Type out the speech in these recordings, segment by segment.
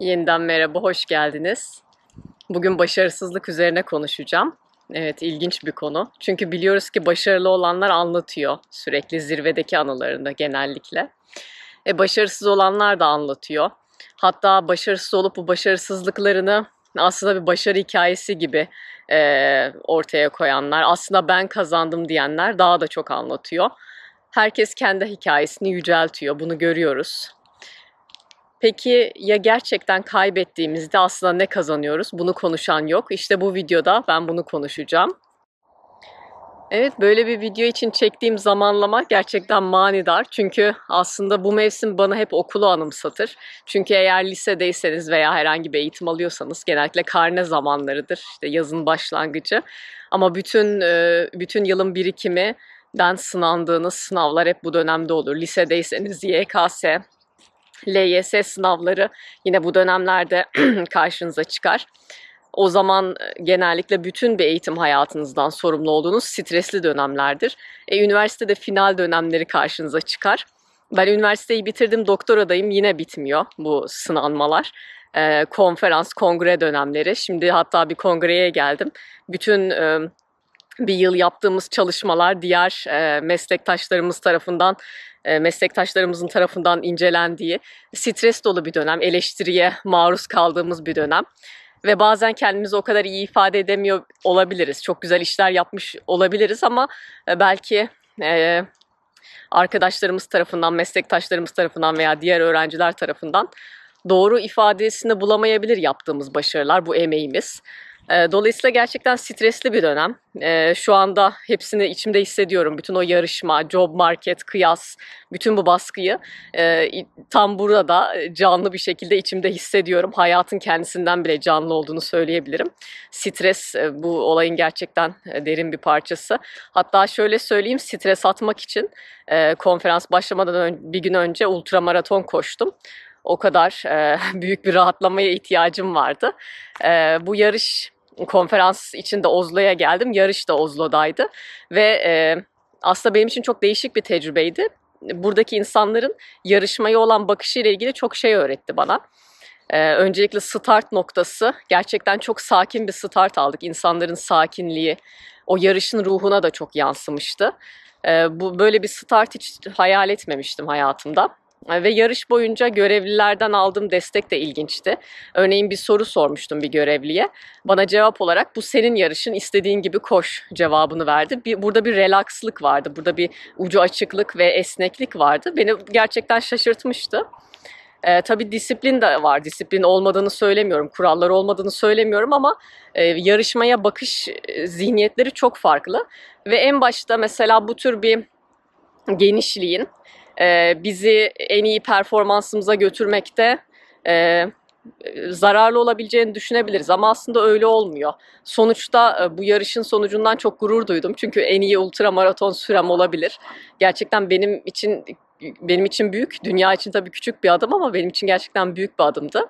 Yeniden merhaba, hoş geldiniz. Bugün başarısızlık üzerine konuşacağım. Evet, ilginç bir konu. Çünkü biliyoruz ki başarılı olanlar anlatıyor sürekli zirvedeki anılarını genellikle. Başarısız olanlar da anlatıyor. Hatta başarısız olup bu başarısızlıklarını aslında bir başarı hikayesi gibi ortaya koyanlar, aslında ben kazandım diyenler daha da çok anlatıyor. Herkes kendi hikayesini yüceltiyor, bunu görüyoruz. Peki ya gerçekten kaybettiğimizde aslında ne kazanıyoruz? Bunu konuşan yok. İşte bu videoda ben bunu konuşacağım. Evet, böyle bir video için çektiğim zamanlama gerçekten manidar. Çünkü aslında bu mevsim bana hep okulu anımsatır. Çünkü eğer lisedeyseniz veya herhangi bir eğitim alıyorsanız genellikle karne zamanlarıdır. İşte yazın başlangıcı. Ama bütün yılın birikiminden sınandığınız sınavlar hep bu dönemde olur. Lisedeyseniz YKS, LYS sınavları yine bu dönemlerde karşınıza çıkar. O zaman genellikle bütün bir eğitim hayatınızdan sorumlu olduğunuz stresli dönemlerdir. Üniversitede final dönemleri karşınıza çıkar. Ben üniversiteyi bitirdim, doktoradayım, yine bitmiyor bu sınanmalar. Konferans, kongre dönemleri. Şimdi hatta bir kongreye geldim. Bütün bir yıl yaptığımız çalışmalar diğer meslektaşlarımızın tarafından incelendiği stres dolu bir dönem, eleştiriye maruz kaldığımız bir dönem. Ve bazen kendimizi o kadar iyi ifade edemiyor olabiliriz. Çok güzel işler yapmış olabiliriz ama belki arkadaşlarımız tarafından, meslektaşlarımız tarafından veya diğer öğrenciler tarafından doğru ifadesini bulamayabilir yaptığımız başarılar, bu emeğimiz. Dolayısıyla gerçekten stresli bir dönem. Şu anda hepsini içimde hissediyorum. Bütün o yarışma, job market, kıyas, bütün bu baskıyı tam burada canlı bir şekilde içimde hissediyorum. Hayatın kendisinden bile canlı olduğunu söyleyebilirim. Stres bu olayın gerçekten derin bir parçası. Hatta şöyle söyleyeyim, stres atmak için konferans başlamadan bir gün önce ultramaraton koştum. O kadar büyük bir rahatlamaya ihtiyacım vardı. Bu konferans için de Oslo'ya geldim. Yarış da Oslo'daydı. Ve aslında benim için çok değişik bir tecrübeydi. Buradaki insanların yarışmaya olan bakışıyla ilgili çok şey öğretti bana. Öncelikle start noktası, gerçekten çok sakin bir start aldık. İnsanların sakinliği, o yarışın ruhuna da çok yansımıştı. Böyle bir start hiç hayal etmemiştim hayatımda. Ve yarış boyunca görevlilerden aldığım destek de ilginçti. Örneğin bir soru sormuştum bir görevliye. Bana cevap olarak bu senin yarışın, istediğin gibi koş cevabını verdi. Burada bir relakslık vardı. Burada bir ucu açıklık ve esneklik vardı. Beni gerçekten şaşırtmıştı. Tabii disiplin de var. Disiplin olmadığını söylemiyorum, kurallar olmadığını söylemiyorum ama yarışmaya bakış zihniyetleri çok farklı. Ve en başta mesela bu tür bir genişliğin bizi en iyi performansımıza götürmekte zararlı olabileceğini düşünebiliriz ama aslında öyle olmuyor. Sonuçta bu yarışın sonucundan çok gurur duydum. Çünkü en iyi ultramaraton sürem olabilir. Gerçekten benim için büyük, dünya için tabii küçük bir adım ama benim için gerçekten büyük bir adımdı.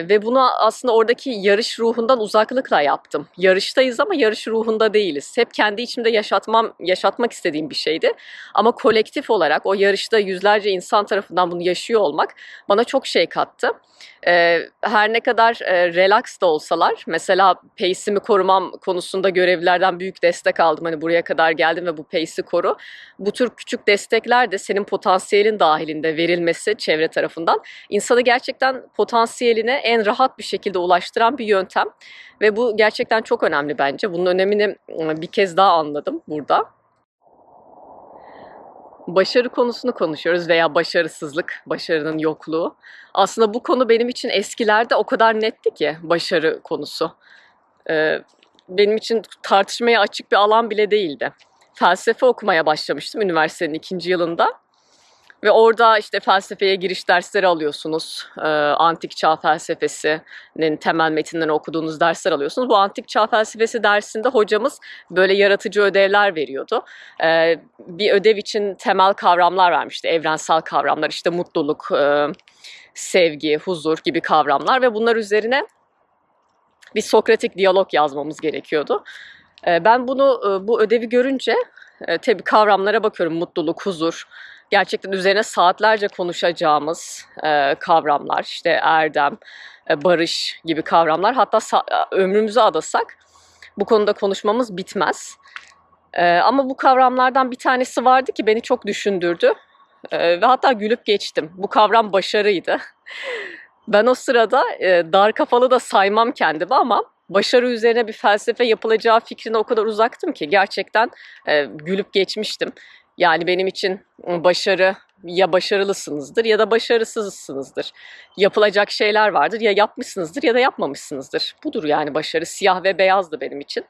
Ve bunu aslında oradaki yarış ruhundan uzaklıkla yaptım. Yarıştayız ama yarış ruhunda değiliz. Hep kendi içimde yaşatmak istediğim bir şeydi. Ama kolektif olarak o yarışta yüzlerce insan tarafından bunu yaşıyor olmak bana çok şey kattı. Her ne kadar relax da olsalar, mesela pace'imi korumam konusunda görevlilerden büyük destek aldım. Hani buraya kadar geldim ve bu pace'i koru. Bu tür küçük destekler de senin potansiyelin dahilinde verilmesi çevre tarafından insanı gerçekten potansiyeline en rahat bir şekilde ulaştıran bir yöntem. Ve bu gerçekten çok önemli bence. Bunun önemini bir kez daha anladım burada. Başarı konusunu konuşuyoruz veya başarısızlık, başarının yokluğu. Aslında bu konu benim için eskilerde o kadar netti ki, başarı konusu. Benim için tartışmaya açık bir alan bile değildi. Felsefe okumaya başlamıştım üniversitenin 2. yılında. Ve orada işte felsefeye giriş dersleri alıyorsunuz. Antik çağ felsefesinin temel metinlerini okuduğunuz dersler alıyorsunuz. Bu antik çağ felsefesi dersinde hocamız böyle yaratıcı ödevler veriyordu. Bir ödev için temel kavramlar vermişti. Evrensel kavramlar, işte mutluluk, sevgi, huzur gibi kavramlar ve bunlar üzerine bir Sokratik diyalog yazmamız gerekiyordu. Ben bu ödevi görünce tabii kavramlara bakıyorum. Mutluluk, huzur, gerçekten üzerine saatlerce konuşacağımız kavramlar. İşte erdem, barış gibi kavramlar. Hatta ömrümüzü adasak bu konuda konuşmamız bitmez. Ama bu kavramlardan bir tanesi vardı ki beni çok düşündürdü. Ve hatta gülüp geçtim. Bu kavram başarıydı. Ben o sırada dar kafalı da saymam kendimi ama başarı üzerine bir felsefe yapılacağı fikrine o kadar uzaktım ki gerçekten gülüp geçmiştim. Yani benim için başarı ya başarılısınızdır ya da başarısızsınızdır. Yapılacak şeyler vardır, ya yapmışsınızdır ya da yapmamışsınızdır. Budur yani başarı, siyah ve beyazdı benim için.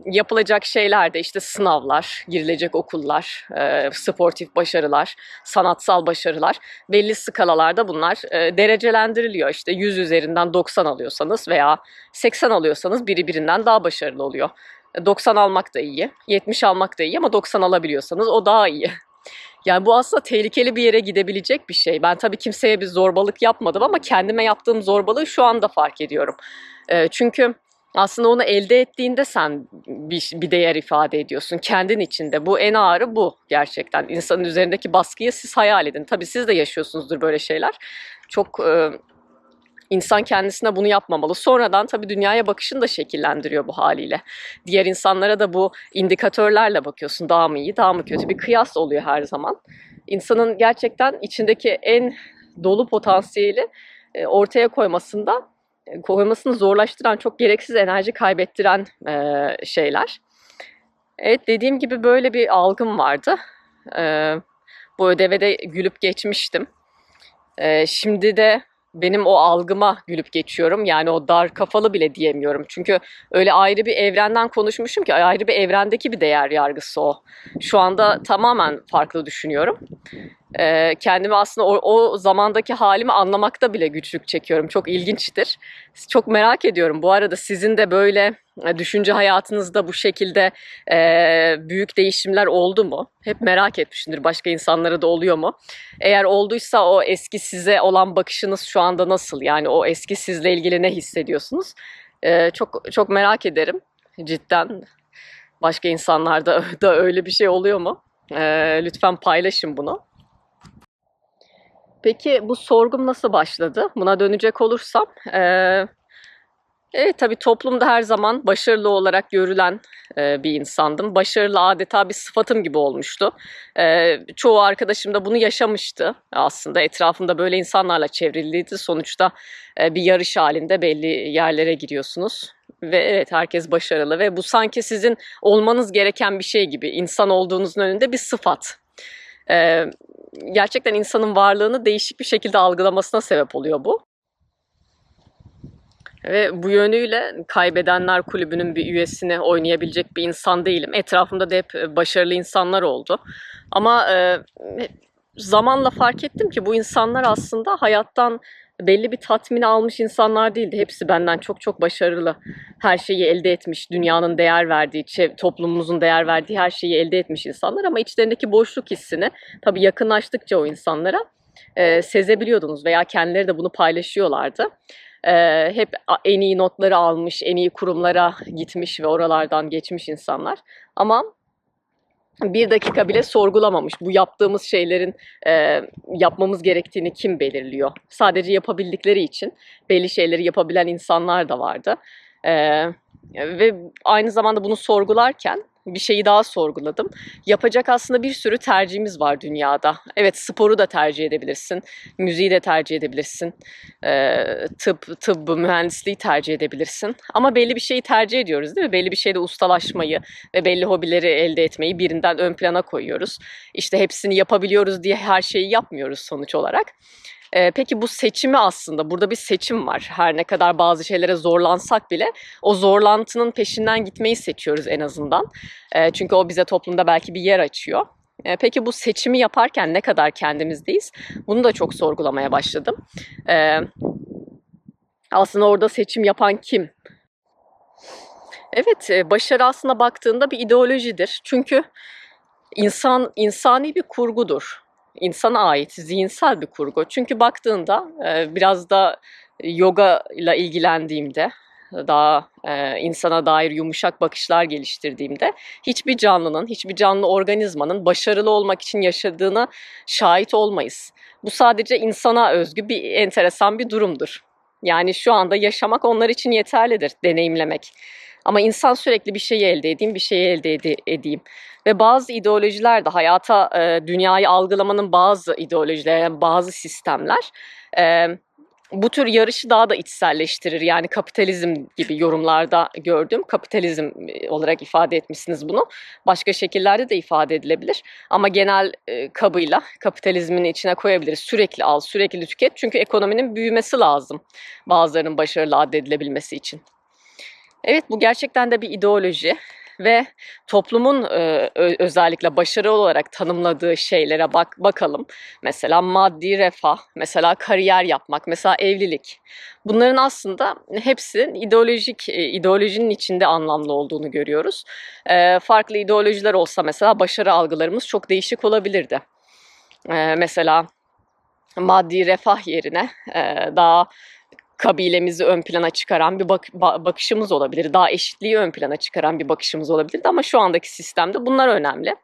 Yapılacak şeyler de işte sınavlar, girilecek okullar, sportif başarılar, sanatsal başarılar. Belli skalalarda bunlar derecelendiriliyor. İşte 100 üzerinden 90 alıyorsanız veya 80 alıyorsanız biri birinden daha başarılı oluyor. 90 almak da iyi, 70 almak da iyi ama 90 alabiliyorsanız o daha iyi. Yani bu aslında tehlikeli bir yere gidebilecek bir şey. Ben tabii kimseye bir zorbalık yapmadım ama kendime yaptığım zorbalığı şu anda fark ediyorum. Çünkü aslında onu elde ettiğinde sen bir değer ifade ediyorsun kendin içinde. Bu en ağırı bu gerçekten. İnsanın üzerindeki baskıyı siz hayal edin. Tabii siz de yaşıyorsunuzdur böyle şeyler. Çok insan kendisine bunu yapmamalı. Sonradan tabii dünyaya bakışını da şekillendiriyor bu haliyle. Diğer insanlara da bu indikatörlerle bakıyorsun. Daha mı iyi, daha mı kötü? Bir kıyas oluyor her zaman. İnsanın gerçekten içindeki en dolu potansiyeli ortaya koymasını zorlaştıran, çok gereksiz enerji kaybettiren şeyler. Evet, dediğim gibi böyle bir algım vardı. Bu ödeve de gülüp geçmiştim. Şimdi de benim o algıma gülüp geçiyorum. Yani o dar kafalı bile diyemiyorum. Çünkü öyle ayrı bir evrenden konuşmuşum ki ayrı bir evrendeki bir değer yargısı o. Şu anda tamamen farklı düşünüyorum. Kendimi aslında o zamandaki halimi anlamakta bile güçlük çekiyorum. Çok ilginçtir. Çok merak ediyorum. Bu arada sizin de böyle düşünce hayatınızda bu şekilde büyük değişimler oldu mu? Hep merak etmişimdir. Başka insanlara da oluyor mu? Eğer olduysa o eski size olan bakışınız şu anda nasıl? Yani o eski sizle ilgili ne hissediyorsunuz? Çok çok merak ederim. Cidden başka insanlarda da öyle bir şey oluyor mu? Lütfen paylaşın bunu. Peki bu sorgum nasıl başladı? Buna dönecek olursam, evet tabii toplumda her zaman başarılı olarak görülen bir insandım. Başarılı adeta bir sıfatım gibi olmuştu. Çoğu arkadaşım da bunu yaşamıştı aslında. Etrafımda böyle insanlarla çevriliydi. Sonuçta bir yarış halinde belli yerlere giriyorsunuz. Ve evet herkes başarılı ve bu sanki sizin olmanız gereken bir şey gibi. İnsan olduğunuzun önünde bir sıfat. Gerçekten insanın varlığını değişik bir şekilde algılamasına sebep oluyor bu. Ve bu yönüyle Kaybedenler Kulübü'nün bir üyesini oynayabilecek bir insan değilim. Etrafımda da hep başarılı insanlar oldu. Ama zamanla fark ettim ki bu insanlar aslında hayattan belli bir tatmin almış insanlar değildi. Hepsi benden çok çok başarılı. Her şeyi elde etmiş, dünyanın değer verdiği, toplumumuzun değer verdiği her şeyi elde etmiş insanlar. Ama içlerindeki boşluk hissini tabii yakınlaştıkça o insanlara sezebiliyordunuz veya kendileri de bunu paylaşıyorlardı. Hep en iyi notları almış, en iyi kurumlara gitmiş ve oralardan geçmiş insanlar. Ama bir dakika bile sorgulamamış. Bu yaptığımız şeylerin yapmamız gerektiğini kim belirliyor? Sadece yapabildikleri için belli şeyleri yapabilen insanlar da vardı. Ve aynı zamanda bunu sorgularken bir şeyi daha sorguladım. Yapacak aslında bir sürü tercihimiz var dünyada. Evet, sporu da tercih edebilirsin, müziği de tercih edebilirsin, tıbbı, mühendisliği tercih edebilirsin. Ama belli bir şeyi tercih ediyoruz değil mi? Belli bir şeyde ustalaşmayı ve belli hobileri elde etmeyi birinden ön plana koyuyoruz. İşte hepsini yapabiliyoruz diye her şeyi yapmıyoruz sonuç olarak. Peki bu seçimi aslında, burada bir seçim var. Her ne kadar bazı şeylere zorlansak bile o zorlantının peşinden gitmeyi seçiyoruz en azından. Çünkü o bize toplumda belki bir yer açıyor. Peki bu seçimi yaparken ne kadar kendimizdeyiz? Bunu da çok sorgulamaya başladım. Aslında orada seçim yapan kim? Evet, başarı aslında baktığında bir ideolojidir. Çünkü insani bir kurgudur. İnsana ait zihinsel bir kurgu. Çünkü baktığında biraz da yoga ile ilgilendiğimde daha insana dair yumuşak bakışlar geliştirdiğimde hiçbir canlının, hiçbir canlı organizmanın başarılı olmak için yaşadığına şahit olmayız. Bu sadece insana özgü bir enteresan bir durumdur. Yani şu anda yaşamak onlar için yeterlidir, deneyimlemek. Ama insan sürekli bir şeyi elde edeyim, bir şeyi edeyim. Ve bazı ideolojiler de hayata, dünyayı algılamanın bazı ideolojiler, yani bazı sistemler e, bu tür yarışı daha da içselleştirir. Yani kapitalizm gibi yorumlarda gördüm. Kapitalizm olarak ifade etmişsiniz bunu. Başka şekillerde de ifade edilebilir. Ama genel kabıyla kapitalizmin içine koyabiliriz. Sürekli al, sürekli tüket. Çünkü ekonominin büyümesi lazım bazılarının başarılı addedilebilmesi için. Evet, bu gerçekten de bir ideoloji ve toplumun özellikle başarı olarak tanımladığı şeylere bakalım. Mesela maddi refah, mesela kariyer yapmak, mesela evlilik. Bunların aslında hepsi ideolojinin içinde anlamlı olduğunu görüyoruz. Farklı ideolojiler olsa mesela başarı algılarımız çok değişik olabilirdi. Mesela maddi refah yerine daha kabilemizi ön plana çıkaran bir bakışımız olabilir. Daha eşitliği ön plana çıkaran bir bakışımız olabilirdi ama şu andaki sistemde bunlar önemli.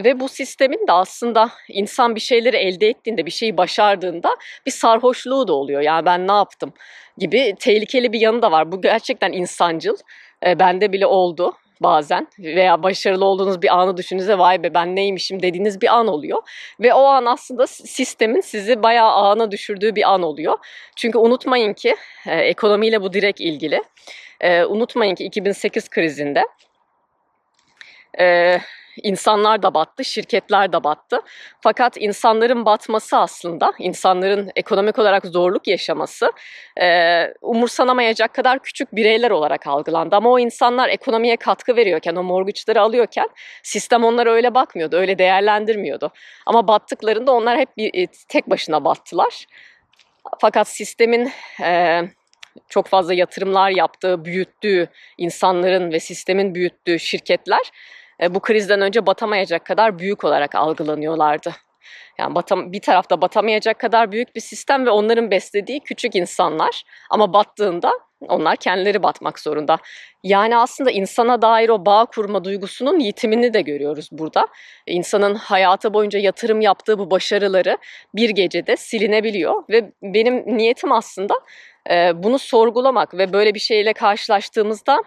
Ve bu sistemin de aslında insan bir şeyleri elde ettiğinde, bir şeyi başardığında bir sarhoşluğu da oluyor. Yani ben ne yaptım gibi tehlikeli bir yanı da var. Bu gerçekten insancıl. Bende bile oldu bazen veya başarılı olduğunuz bir anı düşününüze vay be ben neymişim dediğiniz bir an oluyor. Ve o an aslında sistemin sizi bayağı ağına düşürdüğü bir an oluyor. Çünkü unutmayın ki ekonomiyle bu direkt ilgili. Unutmayın ki 2008 krizinde insanlar da battı, şirketler de battı. Fakat insanların batması aslında, insanların ekonomik olarak zorluk yaşaması umursanamayacak kadar küçük bireyler olarak algılandı. Ama o insanlar ekonomiye katkı veriyorken, o mortgage'ları alıyorken sistem onlara öyle bakmıyordu, öyle değerlendirmiyordu. Ama battıklarında onlar hep tek başına battılar. Fakat sistemin çok fazla yatırımlar yaptığı, büyüttüğü insanların ve sistemin büyüttüğü şirketler bu krizden önce batamayacak kadar büyük olarak algılanıyorlardı. Yani bir tarafta batamayacak kadar büyük bir sistem ve onların beslediği küçük insanlar ama battığında onlar kendileri batmak zorunda. Yani aslında insana dair o bağ kurma duygusunun yitimini de görüyoruz burada. İnsanın hayatı boyunca yatırım yaptığı bu başarıları bir gecede silinebiliyor ve benim niyetim aslında bunu sorgulamak ve böyle bir şeyle karşılaştığımızda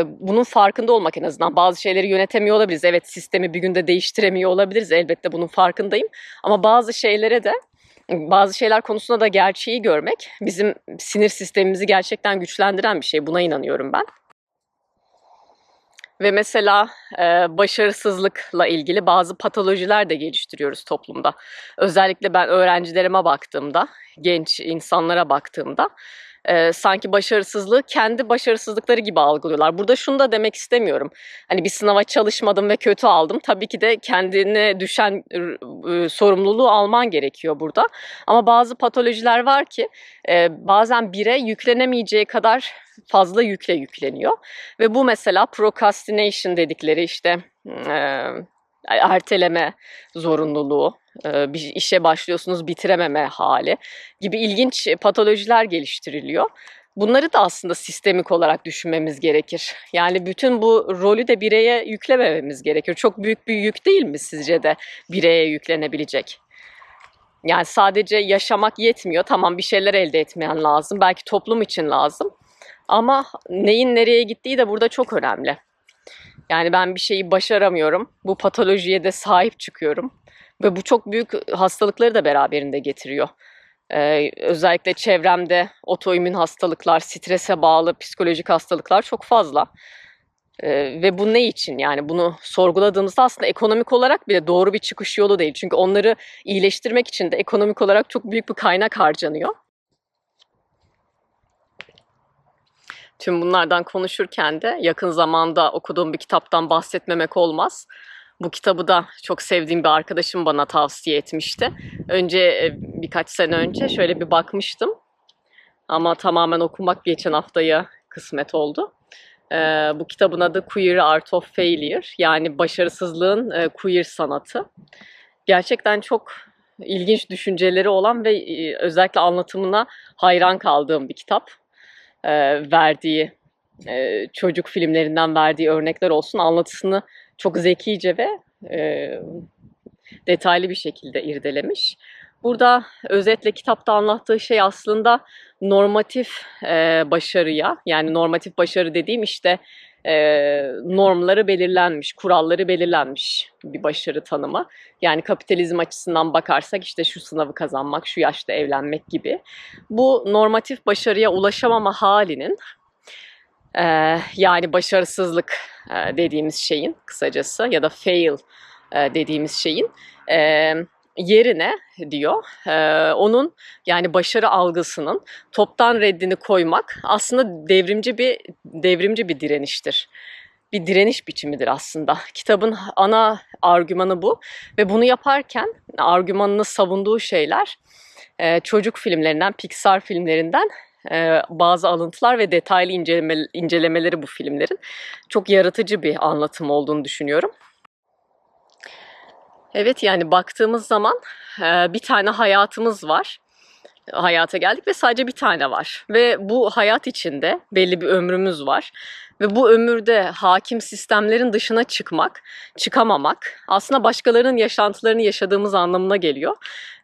bunun farkında olmak en azından. Bazı şeyleri yönetemiyor olabiliriz. Evet sistemi bir günde değiştiremiyor olabiliriz. Elbette bunun farkındayım. Ama bazı şeyler konusunda da gerçeği görmek bizim sinir sistemimizi gerçekten güçlendiren bir şey. Buna inanıyorum ben. Ve mesela başarısızlıkla ilgili bazı patolojiler de geliştiriyoruz toplumda. Özellikle ben öğrencilerime baktığımda, genç insanlara baktığımda sanki başarısızlığı kendi başarısızlıkları gibi algılıyorlar. Burada şunu da demek istemiyorum. Hani bir sınava çalışmadım ve kötü aldım. Tabii ki de kendine düşen sorumluluğu alman gerekiyor burada. Ama bazı patolojiler var ki bazen bire yüklenemeyeceği kadar fazla yükle yükleniyor. Ve bu mesela procrastination dedikleri işte erteleme zorunluluğu, bir işe başlıyorsunuz bitirememe hali gibi ilginç patolojiler geliştiriliyor. Bunları da aslında sistemik olarak düşünmemiz gerekir. Yani bütün bu rolü de bireye yüklemememiz gerekir. Çok büyük bir yük değil mi sizce de bireye yüklenebilecek? Yani sadece yaşamak yetmiyor. Tamam bir şeyler elde etmeyen lazım. Belki toplum için lazım. Ama neyin nereye gittiği de burada çok önemli. Yani ben bir şeyi başaramıyorum. Bu patolojiye de sahip çıkıyorum. Ve bu çok büyük hastalıkları da beraberinde getiriyor. Özellikle çevremde otoimmün hastalıklar, strese bağlı psikolojik hastalıklar çok fazla. Ve bu ne için? Yani bunu sorguladığımızda aslında ekonomik olarak bile doğru bir çıkış yolu değil. Çünkü onları iyileştirmek için de ekonomik olarak çok büyük bir kaynak harcanıyor. Tüm bunlardan konuşurken de yakın zamanda okuduğum bir kitaptan bahsetmemek olmaz. Bu kitabı da çok sevdiğim bir arkadaşım bana tavsiye etmişti. Birkaç sene önce şöyle bir bakmıştım. Ama tamamen okumak geçen haftaya kısmet oldu. Bu kitabın adı Queer Art of Failure. Yani başarısızlığın queer sanatı. Gerçekten çok ilginç düşünceleri olan ve özellikle anlatımına hayran kaldığım bir kitap. verdiği çocuk filmlerinden verdiği örnekler olsun, anlatısını çok zekice ve detaylı bir şekilde irdelemiş. Burada özetle kitapta anlattığı şey aslında normatif başarıya, yani normatif başarı dediğim işte normları belirlenmiş, kuralları belirlenmiş bir başarı tanımı. Yani kapitalizm açısından bakarsak işte şu sınavı kazanmak, şu yaşta evlenmek gibi. Bu normatif başarıya ulaşamama halinin, yani başarısızlık dediğimiz şeyin kısacası ya da fail dediğimiz şeyin yerine diyor onun, yani başarı algısının toptan reddini koymak aslında devrimci bir direniştir. Bir direniş biçimidir aslında. Kitabın ana argümanı bu ve bunu yaparken argümanını savunduğu şeyler çocuk filmlerinden, Pixar filmlerinden bazı alıntılar ve detaylı incelemeleri bu filmlerin. Çok yaratıcı bir anlatım olduğunu düşünüyorum. Evet, yani baktığımız zaman bir tane hayatımız var. Hayata geldik ve sadece bir tane var. Ve bu hayat içinde belli bir ömrümüz var. Ve bu ömürde hakim sistemlerin dışına çıkamamak aslında başkalarının yaşantılarını yaşadığımız anlamına geliyor.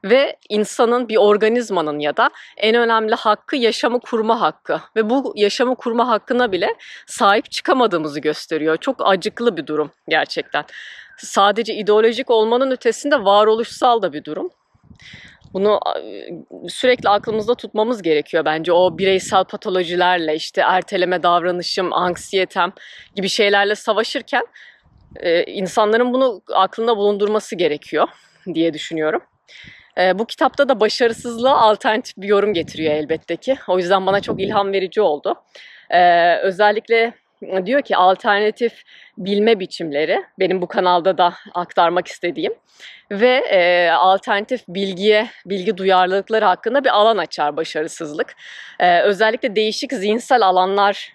Ve insanın, bir organizmanın ya da en önemli hakkı yaşamı kurma hakkı. Ve bu yaşamı kurma hakkına bile sahip çıkamadığımızı gösteriyor. Çok acıklı bir durum gerçekten. Sadece ideolojik olmanın ötesinde varoluşsal da bir durum. Bunu sürekli aklımızda tutmamız gerekiyor bence. O bireysel patolojilerle, işte erteleme davranışım, anksiyetem gibi şeylerle savaşırken insanların bunu aklında bulundurması gerekiyor diye düşünüyorum. Bu kitapta da başarısızlığa alternatif bir yorum getiriyor elbette ki. O yüzden bana çok ilham verici oldu. Özellikle diyor ki alternatif bilme biçimleri, benim bu kanalda da aktarmak istediğim ve alternatif bilgi duyarlılıkları hakkında bir alan açar başarısızlık. Özellikle değişik zihinsel alanlar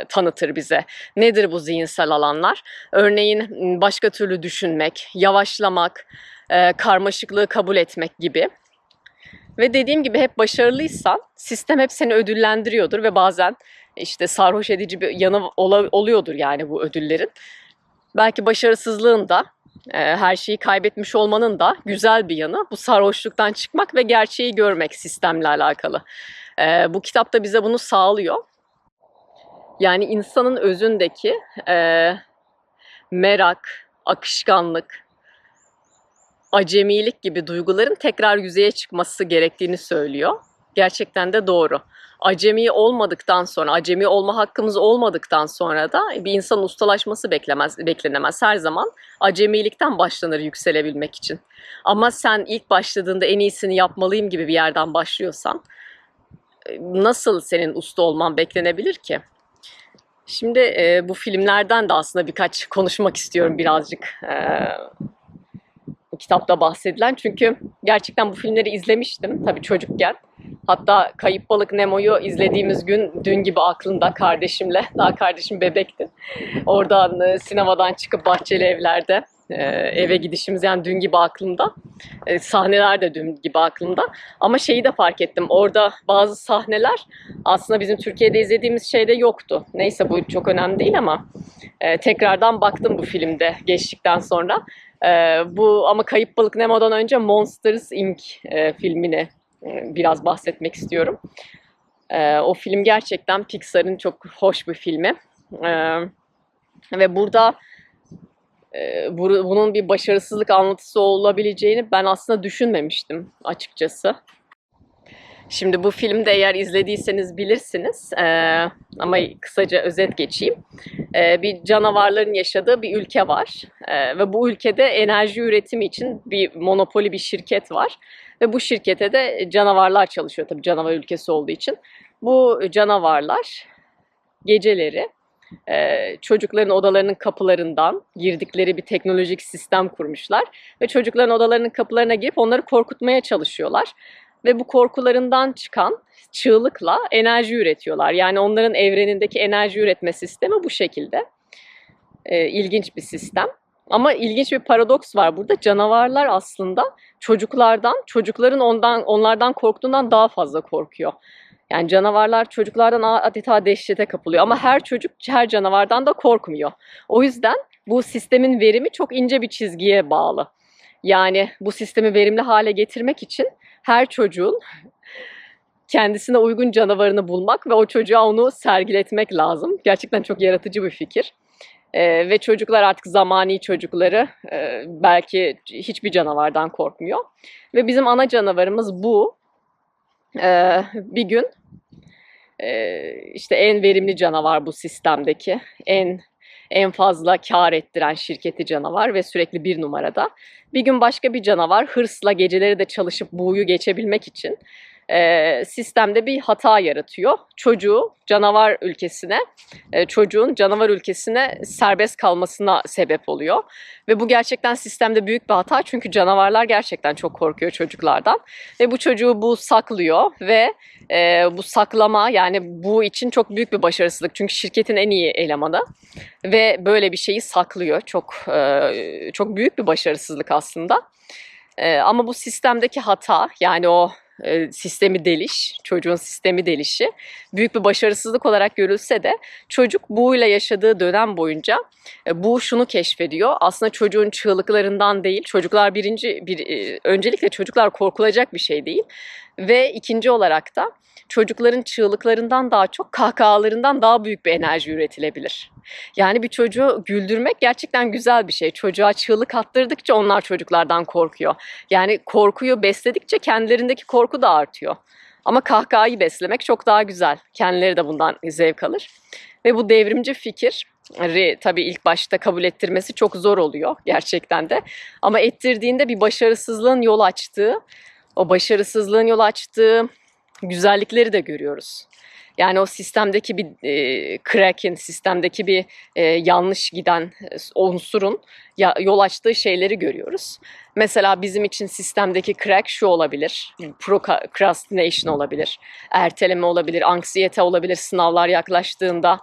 tanıtır bize. Nedir bu zihinsel alanlar? Örneğin başka türlü düşünmek, yavaşlamak, karmaşıklığı kabul etmek gibi. Ve dediğim gibi hep başarılıysan sistem hep seni ödüllendiriyordur ve bazen işte sarhoş edici bir yanı oluyordur yani bu ödüllerin. Belki başarısızlığın da, her şeyi kaybetmiş olmanın da güzel bir yanı bu sarhoşluktan çıkmak ve gerçeği görmek sistemle alakalı. Bu kitap da bize bunu sağlıyor. Yani insanın özündeki merak, akışkanlık, acemilik gibi duyguların tekrar yüzeye çıkması gerektiğini söylüyor. Gerçekten de doğru. Acemi olmadıktan sonra, acemi olma hakkımız olmadıktan sonra da bir insanın ustalaşması beklenemez. Her zaman acemilikten başlanır yükselebilmek için. Ama sen ilk başladığında en iyisini yapmalıyım gibi bir yerden başlıyorsan nasıl senin usta olman beklenebilir ki? Şimdi bu filmlerden de aslında birkaç konuşmak istiyorum birazcık. Kitapta bahsedilen. Çünkü gerçekten bu filmleri izlemiştim tabii çocukken. Hatta Kayıp Balık Nemo'yu izlediğimiz gün dün gibi aklımda kardeşimle. Daha kardeşim bebekti. Oradan sinemadan çıkıp Bahçeli Evler'de eve gidişimiz yani dün gibi aklımda. Sahneler de dün gibi aklımda. Ama şeyi de fark ettim. Orada bazı sahneler aslında bizim Türkiye'de izlediğimiz şeyde yoktu. Neyse bu çok önemli değil ama tekrardan baktım bu filmde geçtikten sonra. Bu ama Kayıp Balık Nemo'dan önce Monsters Inc. Filmini biraz bahsetmek istiyorum. O film gerçekten Pixar'ın çok hoş bir filmi. Ve burada bunun bir başarısızlık anlatısı olabileceğini ben aslında düşünmemiştim açıkçası. Şimdi bu filmde eğer izlediyseniz bilirsiniz ama kısaca özet geçeyim. Bir canavarların yaşadığı bir ülke var ve bu ülkede enerji üretimi için bir monopoli bir şirket var. Ve bu şirkete de canavarlar çalışıyor tabii canavar ülkesi olduğu için. Bu canavarlar geceleri çocukların odalarının kapılarından girdikleri bir teknolojik sistem kurmuşlar. Ve çocukların odalarının kapılarına girip onları korkutmaya çalışıyorlar. Ve bu korkularından çıkan çığlıkla enerji üretiyorlar. Yani onların evrenindeki enerji üretme sistemi bu şekilde. İlginç bir sistem. Ama ilginç bir paradoks var burada. Canavarlar aslında çocukların onlardan korktuğundan daha fazla korkuyor. Yani canavarlar çocuklardan adeta dehşete kapılıyor ama her çocuk her canavardan da korkmuyor. O yüzden bu sistemin verimi çok ince bir çizgiye bağlı. Yani bu sistemi verimli hale getirmek için her çocuğun kendisine uygun canavarını bulmak ve o çocuğa onu sergiletmek lazım. Gerçekten çok yaratıcı bir fikir. Ve çocuklar artık zamani çocukları belki hiçbir canavardan korkmuyor. Ve bizim ana canavarımız bu. Bir gün işte en verimli canavar bu sistemdeki. En fazla kar ettiren şirketi canavar ve sürekli bir numarada. Bir gün başka bir canavar hırsla geceleri de çalışıp buğuyu geçebilmek için sistemde bir hata yaratıyor. Çocuğun canavar ülkesine serbest kalmasına sebep oluyor. Ve bu gerçekten sistemde büyük bir hata çünkü canavarlar gerçekten çok korkuyor çocuklardan. Ve bu çocuğu bu saklıyor ve bu saklama yani bu için çok büyük bir başarısızlık. Çünkü şirketin en iyi elemanı ve böyle bir şeyi saklıyor. Çok büyük bir başarısızlık aslında. Ama bu sistemdeki hata yani o çocuğun sistemi delişi büyük bir başarısızlık olarak görülse de çocuk buğuyla yaşadığı dönem boyunca bu şunu keşfediyor. Aslında çocuğun çığlıklarından değil, öncelikle çocuklar korkulacak bir şey değil ve ikinci olarak da çocukların çığlıklarından daha çok kahkahalarından daha büyük bir enerji üretilebilir. Yani bir çocuğu güldürmek gerçekten güzel bir şey. Çocuğa çığlık attırdıkça onlar çocuklardan korkuyor. Yani korkuyu besledikçe kendilerindeki korku da artıyor. Ama kahkahayı beslemek çok daha güzel. Kendileri de bundan zevk alır. Ve bu devrimci fikir tabii ilk başta kabul ettirmesi çok zor oluyor gerçekten de. Ama ettirdiğinde bir o başarısızlığın yol açtığı güzellikleri de görüyoruz. Yani o sistemdeki bir sistemdeki bir yanlış giden unsurun yol açtığı şeyleri görüyoruz. Mesela bizim için sistemdeki crack şu olabilir, procrastination olabilir, erteleme olabilir, anksiyete olabilir sınavlar yaklaştığında.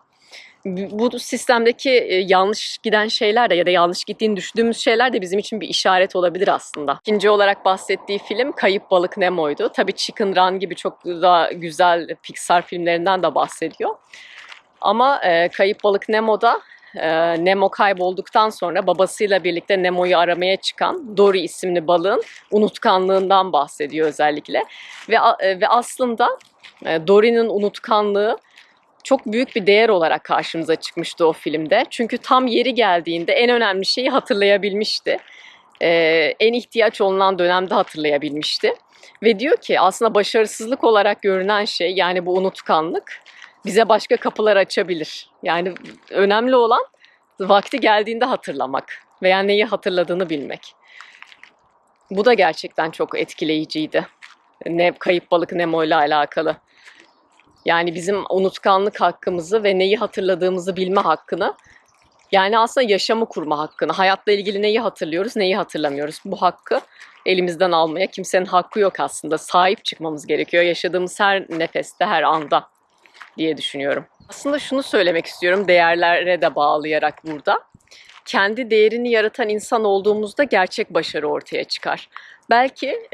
Bu sistemdeki yanlış giden şeyler de ya da yanlış gittiğini düşündüğümüz şeyler de bizim için bir işaret olabilir aslında. İkinci olarak bahsettiği film Kayıp Balık Nemo'ydu. Tabii Chicken Run gibi çok daha güzel Pixar filmlerinden de bahsediyor. Ama Kayıp Balık Nemo'da Nemo kaybolduktan sonra babasıyla birlikte Nemo'yu aramaya çıkan Dory isimli balığın unutkanlığından bahsediyor özellikle. Ve aslında Dory'nin unutkanlığı çok büyük bir değer olarak karşımıza çıkmıştı o filmde. Çünkü tam yeri geldiğinde en önemli şeyi hatırlayabilmişti. En ihtiyaç olunan dönemde hatırlayabilmişti. Ve diyor ki aslında başarısızlık olarak görünen şey yani bu unutkanlık bize başka kapılar açabilir. Yani önemli olan vakti geldiğinde hatırlamak veya neyi hatırladığını bilmek. Bu da gerçekten çok etkileyiciydi. Kayıp Balık Nemo ile alakalı. Yani bizim unutkanlık hakkımızı ve neyi hatırladığımızı bilme hakkını, yani aslında yaşamı kurma hakkını, hayatla ilgili neyi hatırlıyoruz, neyi hatırlamıyoruz. Bu hakkı elimizden almaya kimsenin hakkı yok aslında. Sahip çıkmamız gerekiyor yaşadığımız her nefeste, her anda diye düşünüyorum. Aslında şunu söylemek istiyorum değerlere de bağlayarak burada. Kendi değerini yaratan insan olduğumuzda gerçek başarı ortaya çıkar. Belki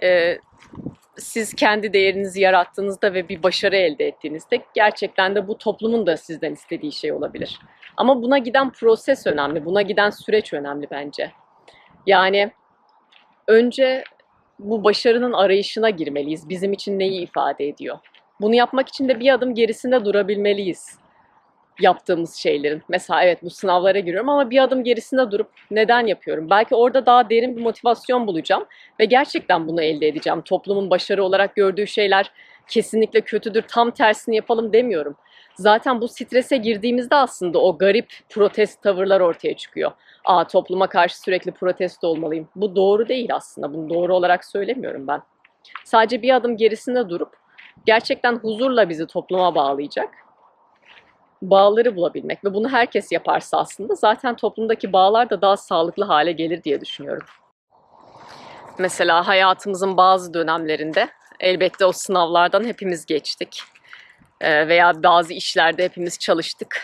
siz kendi değerinizi yarattığınızda ve bir başarı elde ettiğinizde gerçekten de bu toplumun da sizden istediği şey olabilir. Ama buna giden proses önemli, buna giden süreç önemli bence. Yani önce bu başarının arayışına girmeliyiz. Bizim için neyi ifade ediyor? Bunu yapmak için de bir adım gerisinde durabilmeliyiz yaptığımız şeylerin. Mesela evet bu sınavlara giriyorum ama bir adım gerisinde durup neden yapıyorum? Belki orada daha derin bir motivasyon bulacağım ve gerçekten bunu elde edeceğim. Toplumun başarı olarak gördüğü şeyler kesinlikle kötüdür, tam tersini yapalım demiyorum. Zaten bu strese girdiğimizde aslında o garip protest tavırlar ortaya çıkıyor. Topluma karşı sürekli protesto olmalıyım. Bu doğru değil aslında. Bunu doğru olarak söylemiyorum ben. Sadece bir adım gerisinde durup gerçekten huzurla bizi topluma bağlayacak bağları bulabilmek ve bunu herkes yaparsa aslında zaten toplumdaki bağlar da daha sağlıklı hale gelir diye düşünüyorum. Mesela hayatımızın bazı dönemlerinde elbette o sınavlardan hepimiz geçtik. Veya bazı işlerde hepimiz çalıştık.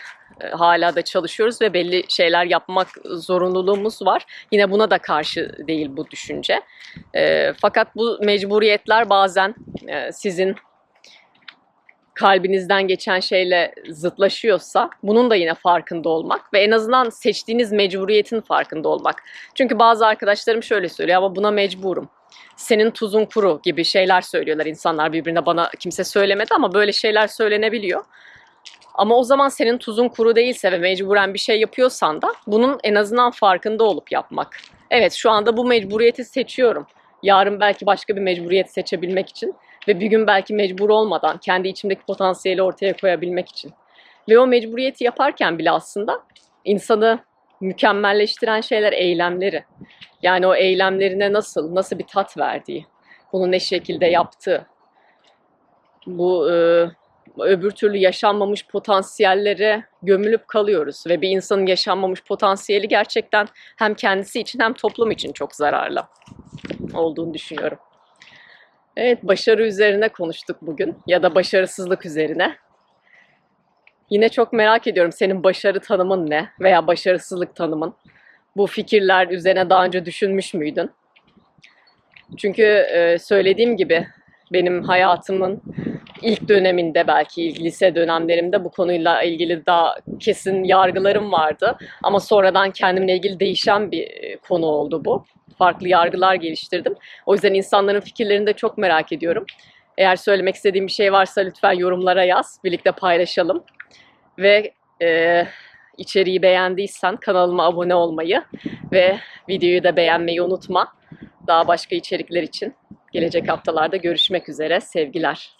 Hala da çalışıyoruz ve belli şeyler yapmak zorunluluğumuz var. Yine buna da karşı değil bu düşünce. Fakat bu mecburiyetler bazen sizin kalbinizden geçen şeyle zıtlaşıyorsa bunun da yine farkında olmak ve en azından seçtiğiniz mecburiyetin farkında olmak. Çünkü bazı arkadaşlarım şöyle söylüyor ama buna mecburum. Senin tuzun kuru gibi şeyler söylüyorlar insanlar birbirine, bana kimse söylemedi ama böyle şeyler söylenebiliyor. Ama o zaman senin tuzun kuru değilse ve mecburen bir şey yapıyorsan da bunun en azından farkında olup yapmak. Evet, şu anda bu mecburiyeti seçiyorum. Yarın belki başka bir mecburiyet seçebilmek için ve bir gün belki mecbur olmadan kendi içimdeki potansiyeli ortaya koyabilmek için. Ve o mecburiyeti yaparken bile aslında insanı mükemmelleştiren şeyler eylemleri. Yani o eylemlerine nasıl bir tat verdiği, bunu ne şekilde yaptığı. Bu öbür türlü yaşanmamış potansiyellere gömülüp kalıyoruz ve bir insanın yaşanmamış potansiyeli gerçekten hem kendisi için hem toplum için çok zararlı olduğunu düşünüyorum. Evet, başarı üzerine konuştuk bugün ya da başarısızlık üzerine. Yine çok merak ediyorum, senin başarı tanımın ne veya başarısızlık tanımın? Bu fikirler üzerine daha önce düşünmüş müydün? Çünkü söylediğim gibi benim hayatımın ilk döneminde, belki ilk lise dönemlerimde bu konuyla ilgili daha kesin yargılarım vardı. Ama sonradan kendimle ilgili değişen bir konu oldu bu. Farklı yargılar geliştirdim. O yüzden insanların fikirlerini de çok merak ediyorum. Eğer söylemek istediğim bir şey varsa lütfen yorumlara yaz. Birlikte paylaşalım. Ve içeriği beğendiysen kanalıma abone olmayı ve videoyu da beğenmeyi unutma. Daha başka içerikler için gelecek haftalarda görüşmek üzere. Sevgiler.